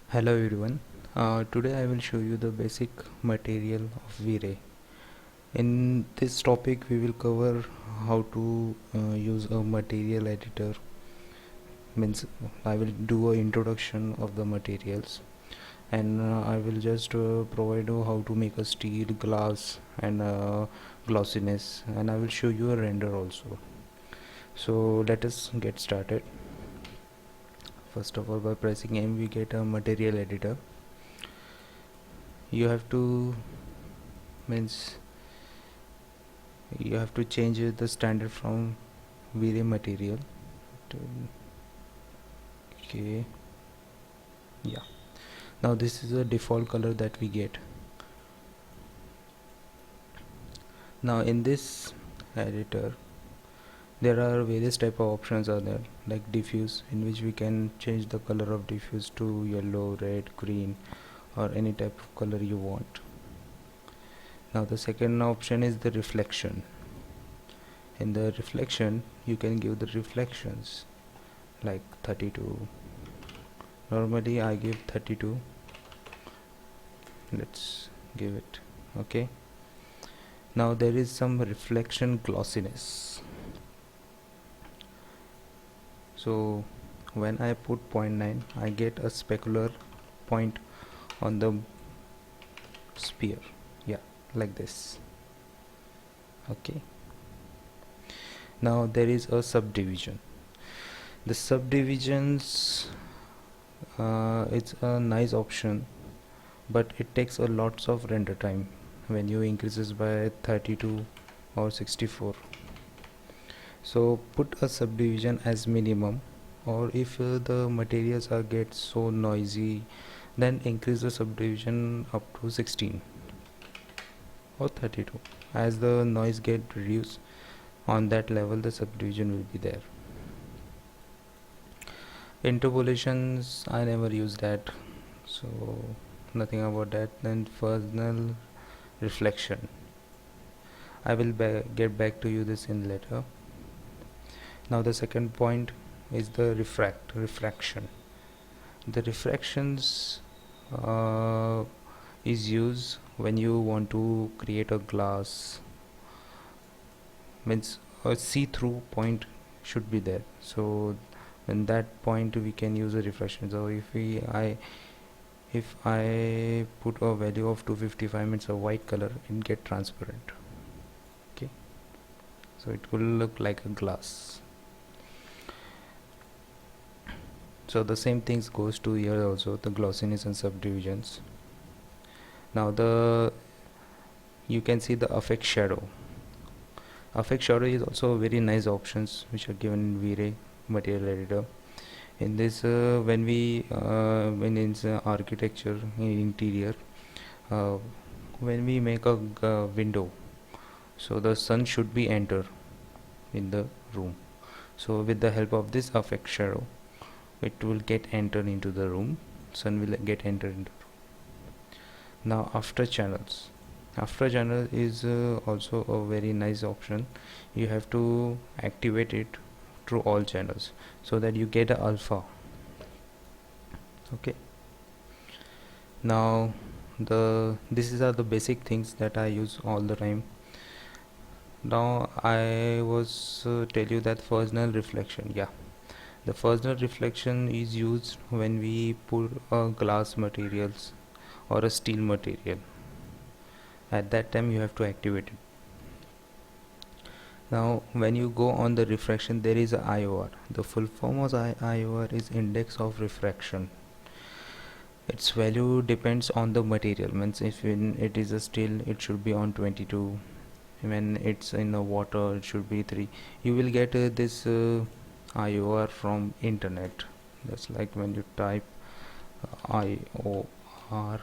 Hello everyone. Today I will show you the basic material of Vray. In this topic we will cover how to use a material editor. Means I will do an introduction of the materials, and I will just provide you how to make a steel, glass and glossiness, and I will show you a render also. So let us get started. First of all, by pressing M we get a material editor. You have to means you have to change the standard from Vray material to okay. Yeah, now this is the default color that we get. Now in this editor there are various type of options are there, like diffuse, in which we can change the color of diffuse to yellow, red, green or any type of color you want. Now the second option is the reflection. In the reflection you can give the reflections like 32. Normally I give 32. Let's give it okay. Now there is some reflection glossiness. So when I put 0.9 I get a specular point on the sphere, yeah, like this. Okay, now there is a subdivision. The subdivisions, it's a nice option, but it takes a lots of render time when you increases by 32 or 64. So put a subdivision as minimum, or if the materials are get so noisy, then increase the subdivision up to 16 or 32. As the noise get reduced, on that level the subdivision will be there. Interpolations I never use that, so nothing about that. Then personal reflection, I will get back to you this in later. Now the second point is the refraction. The refractions is used when you want to create a glass, means a see-through point should be there, so in that point we can use a refraction. So if I put a value of 255, means a white color, it get transparent. Okay, so it will look like a glass. So the same things goes to here also, the glossiness and subdivisions. Now you can see the affect shadow. Affect shadow is also a very nice options which are given in Vray material editor. In this when it's architecture in interior, uh, when we make a window, so the sun should be enter in the room. So with the help of this affect shadow, it will get entered into the room, sun will get entered into the room. Now after channels, after channel is also a very nice option. You have to activate it through all channels so that you get a alpha. Okay, now these are the basic things that I use all the time. Now I was tell you that Fresnel reflection, yeah, the Fresnel reflection is used when we put glass materials or a steel material. At that time you have to activate it. Now when you go on the refraction, there is a IOR. The full form of IOR is index of refraction. Its value depends on the material, means if it is a steel it should be on 22, when it's in the water it should be 3. You will get this IOR from internet. That's like when you type IOR,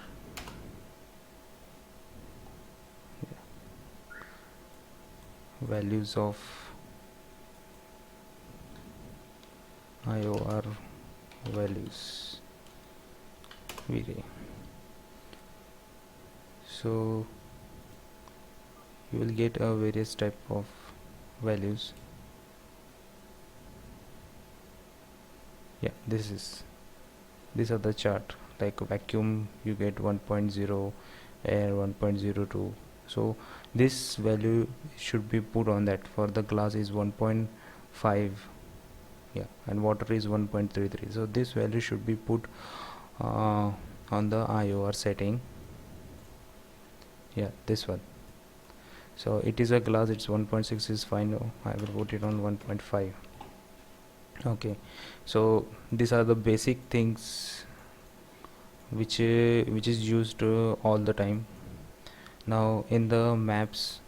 values of IOR values Vray. So you will get a various type of values. Yeah, these are the chart, like vacuum you get 1.0, air 1.02. so this value should be put on that. For the glass is 1.5, yeah, and water is 1.33, so this value should be put on the IOR setting. Yeah, this one. So it is a glass, it's 1.6 is fine. I will put it on 1.5. okay, so these are the basic things which is used all the time. Now in the maps,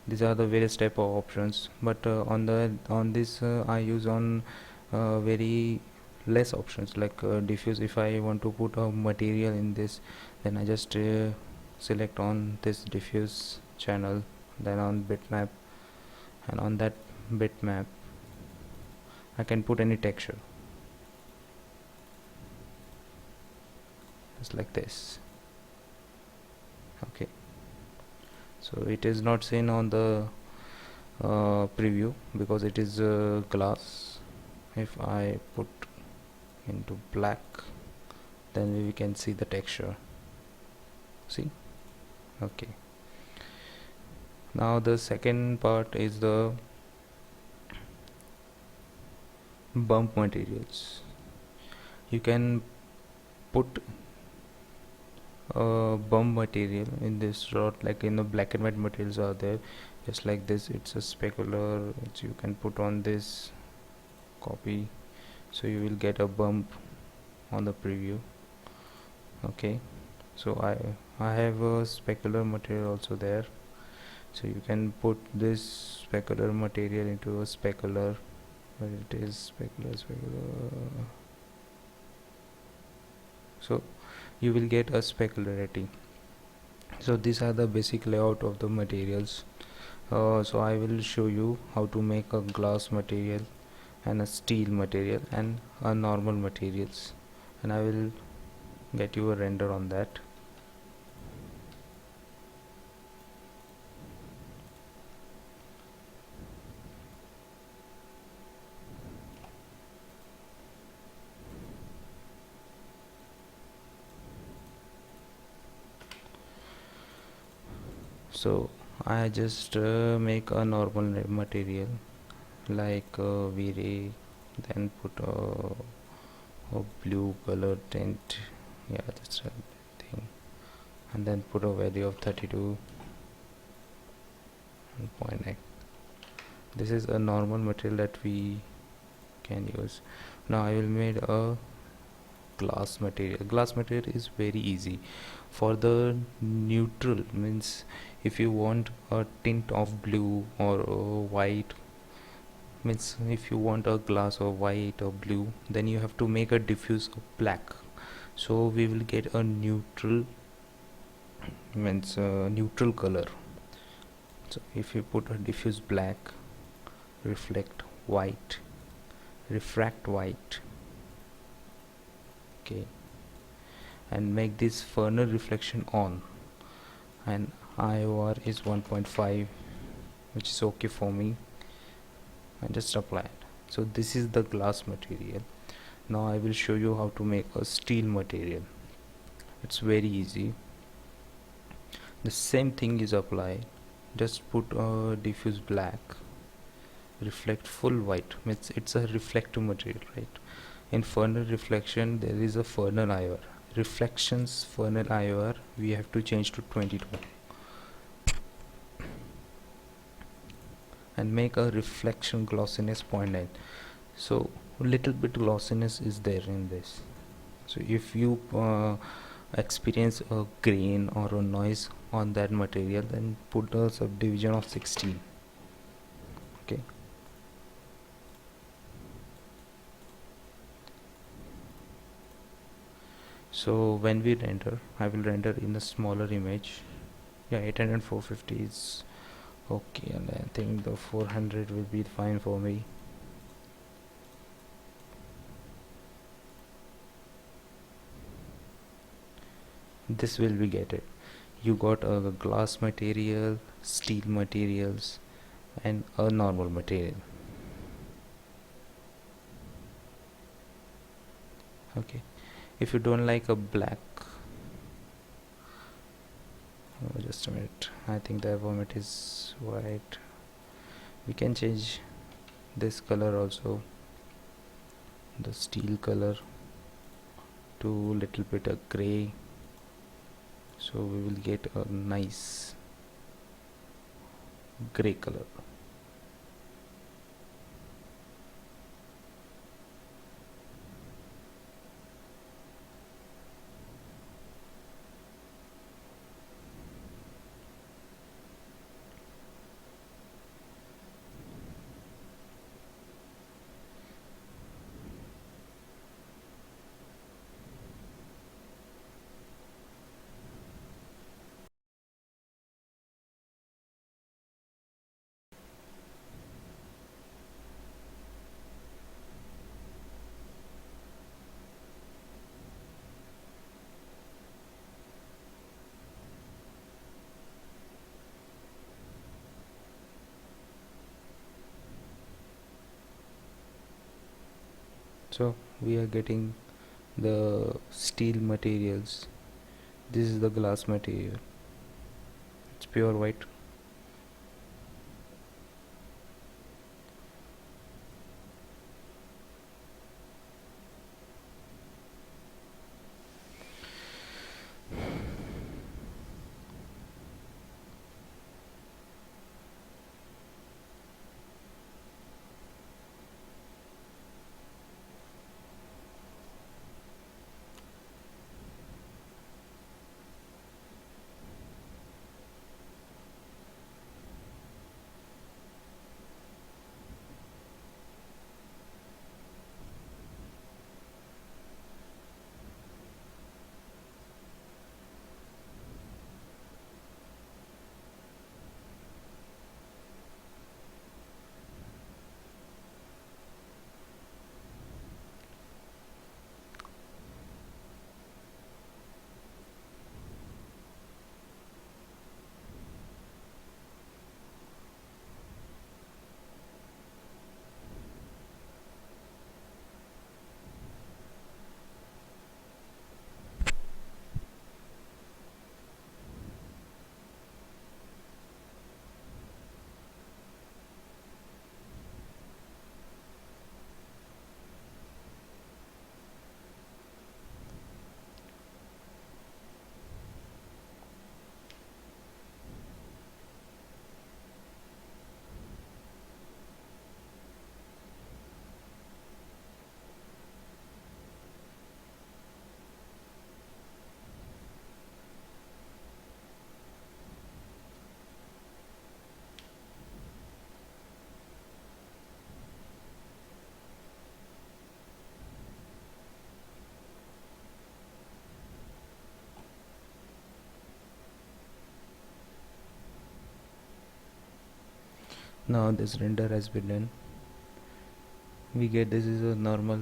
these are the various type of options, but on this I use on very less options, like diffuse. If I want to put a material in this, then I just select on this diffuse channel, then on bitmap, and on that bitmap I can put any texture just like this. Okay, so it is not seen on the preview because it is glass. If I put into black, then we can see the texture. See? Okay, now the second part is the bump materials. You can put bump material in this slot, like in the black and white materials are there, just like this. It's a specular which you can put on this, copy, so you will get a bump on the preview. Okay, so I have a specular material also there, so you can put this specular material into a specular, where it is specular, so you will get a specularity. So these are the basic layout of the materials. So I will show you how to make a glass material and a steel material and a normal materials, and I will get you a render on that. So I just make a normal material like Vray, then put a blue color tint, yeah, that's a thing, and then put a value of 32.9. This is a normal material that we can use. Now I will make a glass material. Glass material is very easy. For the neutral, means if you want a tint of blue or white, means if you want a glass of white or blue, then you have to make a diffuse of black. So we will get a neutral, means neutral color. So if you put a diffuse black, reflect white, refract white, okay, and make this Furner reflection on, and IOR is 1.5, which is okay for me, and just apply it. So this is the glass material. Now I will show you how to make a steel material. It's very easy. The same thing is applied, just put a diffuse black, reflect full white, means it's a reflective material, right? In Furner reflection there is a Furner IOR. Reflections Furner IOR we have to change to 22 and make a reflection glossiness 0.9. so little bit glossiness is there in this. So if you experience a grain or a noise on that material, then put a subdivision of 16. Okay, so when we render, I will render in a smaller image. Yeah, 800 450 is okay, and I think the 400 will be fine for me. This will be get it. You got a glass material, steel materials, and a normal material. Okay, If you don't like a black, oh, just a minute, I think the vomit is white. We can change this color also, the steel color, to little bit a gray, so we will get a nice gray color. So we are getting the steel materials. This is the glass material, it's pure white. Now this render has been done. We get this is a normal,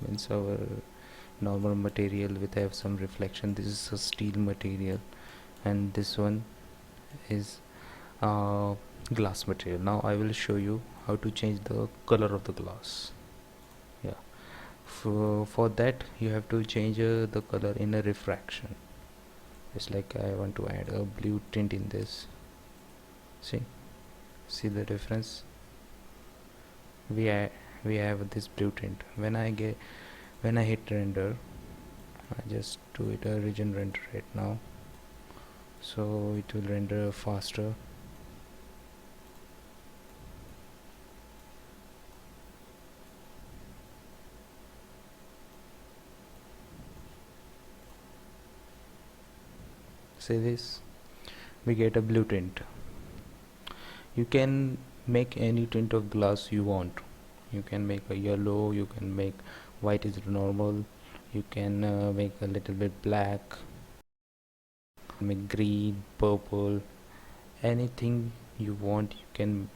means our normal material with have some reflection. This is a steel material, and this one is glass material. Now I will show you how to change the color of the glass. Yeah, for that you have to change the color in a refraction. It's like I want to add a blue tint in this. See the difference. We have this blue tint. When I hit render, I just do it a region render right now, so it will render faster. See this, we get a blue tint. You can make any tint of glass you want. You can make a yellow, you can make white is normal, you can make a little bit black, make green, purple, anything you want. You can,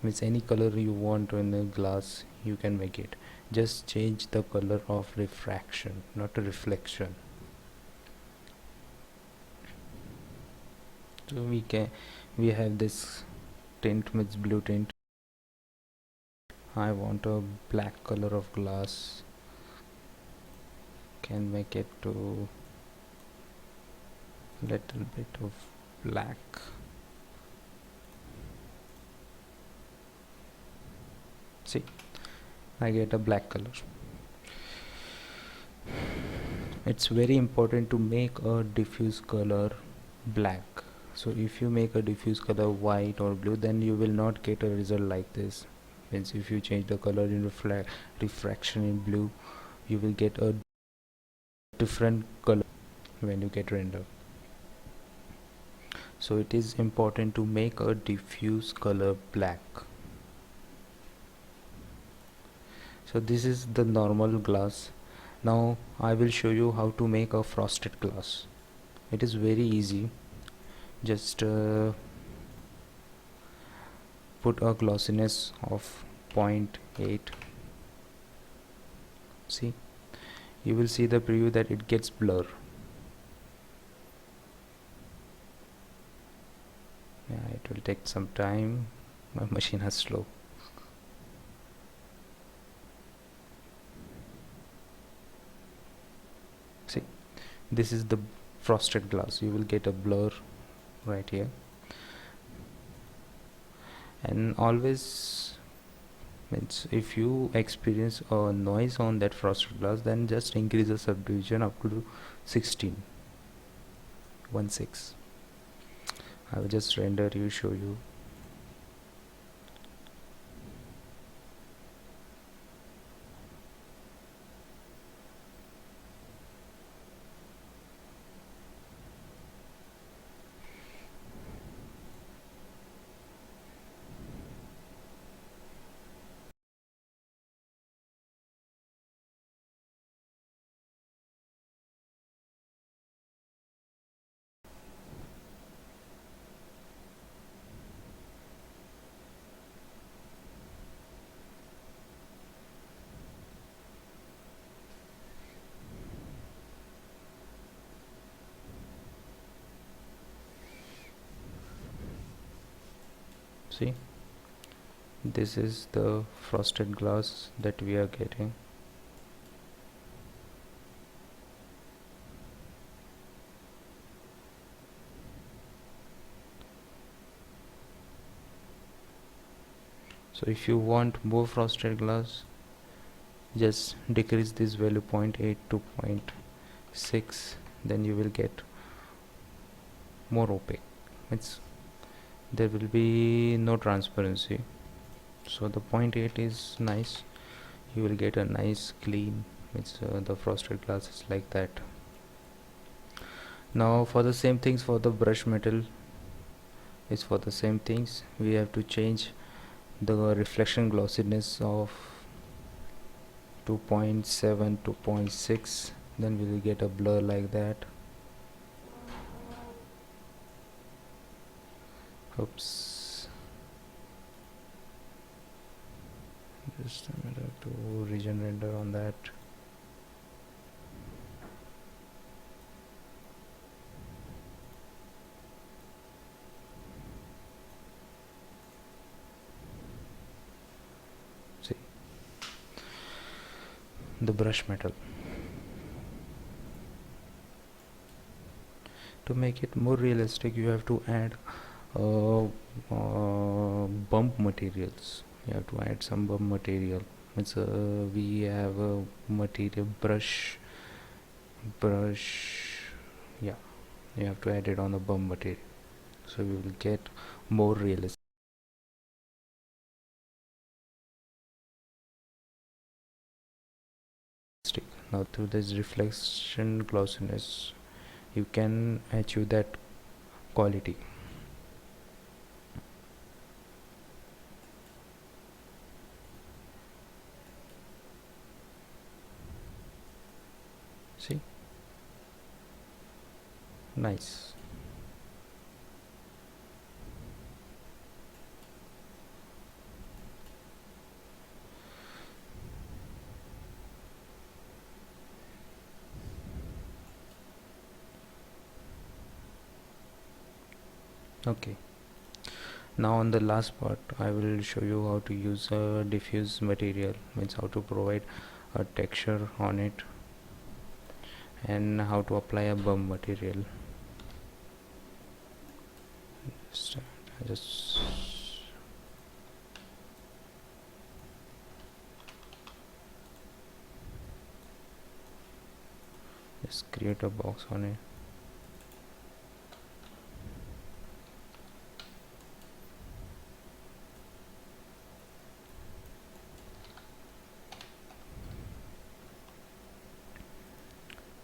means any color you want in the glass you can make it. Just change the color of refraction, not a reflection. So we have this tint, means blue tint. I want a black color of glass. can make it to little bit of black. See, I get a black color. It's very important to make a diffuse color black. So if you make a diffuse color white or blue, then you will not get a result like this. Means if you change the color in refraction in blue, you will get a different color when you get render. So it is important to make a diffuse color black. So this is the normal glass. Now I will show you how to make a frosted glass. It is very easy. Just put a glossiness of 0.8. See, you will see the preview that it gets blur. Yeah, it will take some time. My machine is slow. See, this is the frosted glass. You will get a blur right here. And always, means if you experience a noise on that frosted glass, then just increase the subdivision up to 16. 1/6. I will just render you, show you. See, this is the frosted glass that we are getting. So if you want more frosted glass, just decrease this value 0.8 to 0.6, then you will get more opaque. It's there will be no transparency. So the 0.8 is nice. You will get a nice clean. It's the frosted glass is like that. Now for the same things, for the brush metal is for the same things, we have to change the reflection glossiness of 2.7 to 0.6, then we will get a blur like that. Oops, just a minute to region render on that. See, the brush metal. To make it more realistic, you have to add bump materials. You have to add some bump material. It's we have a material brush. Yeah, you have to add it on the bump material, so we will get more realistic. Now through this reflection glossiness, you can achieve that quality. See, nice. Okay, now on the last part I will show you how to use a diffuse material, means how to provide a texture on it. and how to apply a bump material. Just create a box on it.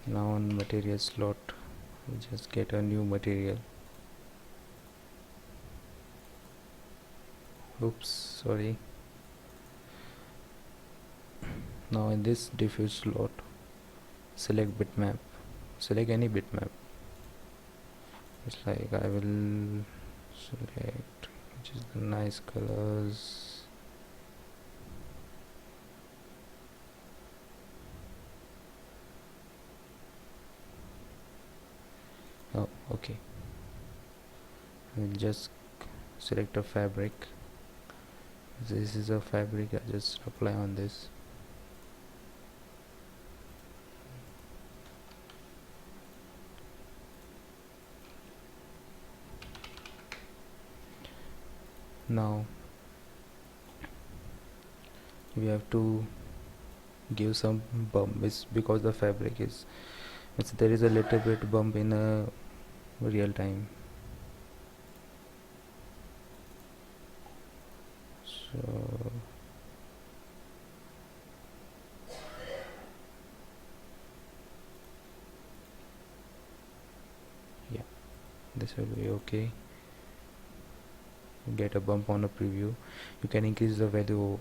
Now on material slot, we just get a new material. Oops, sorry. Now in this diffuse slot, select bitmap. Select any bitmap. It's like I will select which is the nice colors. Oh, okay. I will just select a fabric. This is a fabric. I just apply on this. Now we have to give some bump. It's because the fabric is, there is a little bit bump in a real time. So yeah, this will be okay. Get a bump on a preview. You can increase the value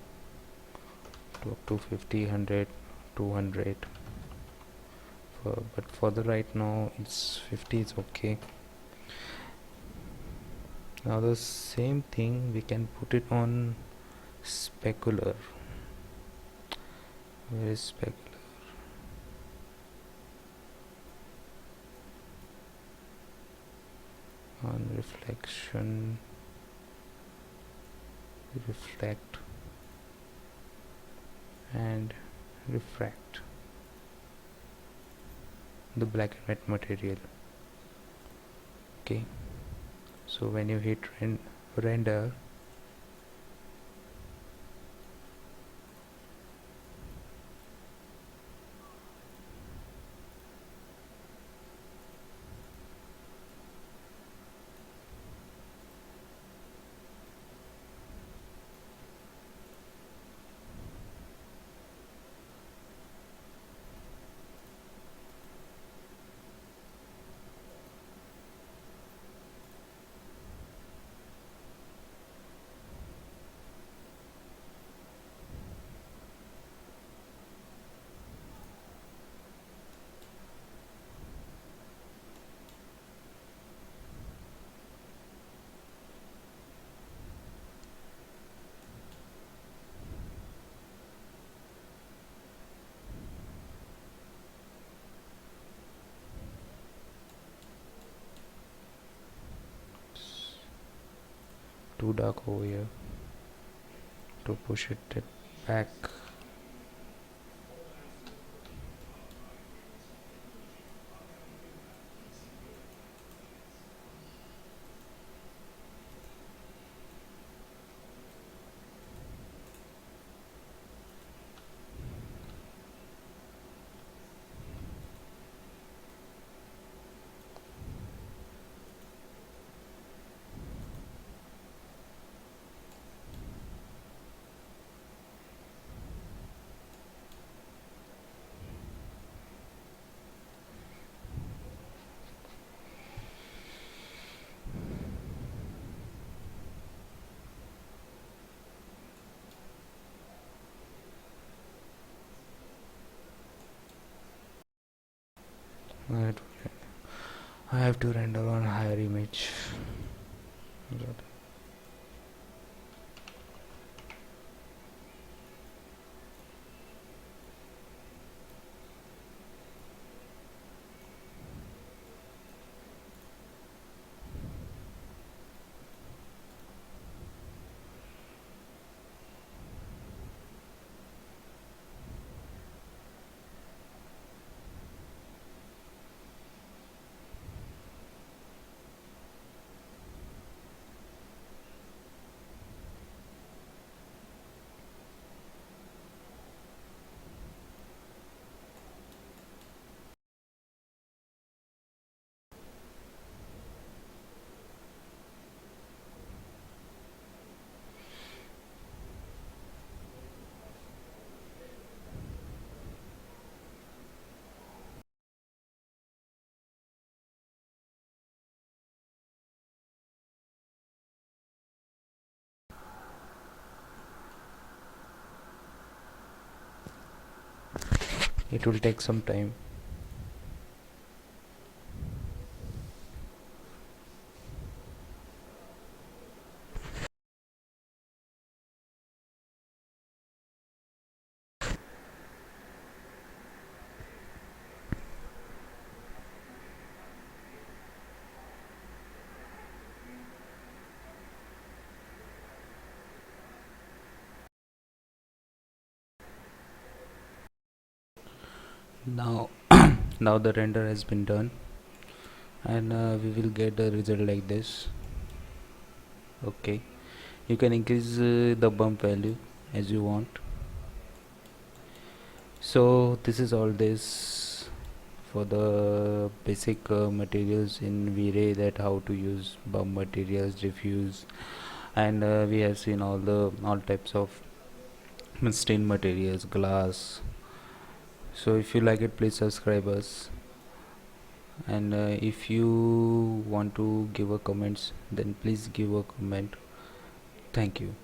to up to 50, 100, 200, but for the right now it's 50 is okay. Now the same thing we can put it on specular. Where is specular? On reflection, reflect and refract the black and white material. Okay, so when you hit render, too dark over here, to push it back. I have to render on higher image. it will take some time. Now now the render has been done, and we will get a result like this. Okay, you can increase the bump value as you want. So this is all this for the basic materials in V-Ray, that how to use bump materials, diffuse, and we have seen all types of stain materials, glass. So if you like it, please subscribe us, and if you want to give a comments, then please give a comment. Thank you.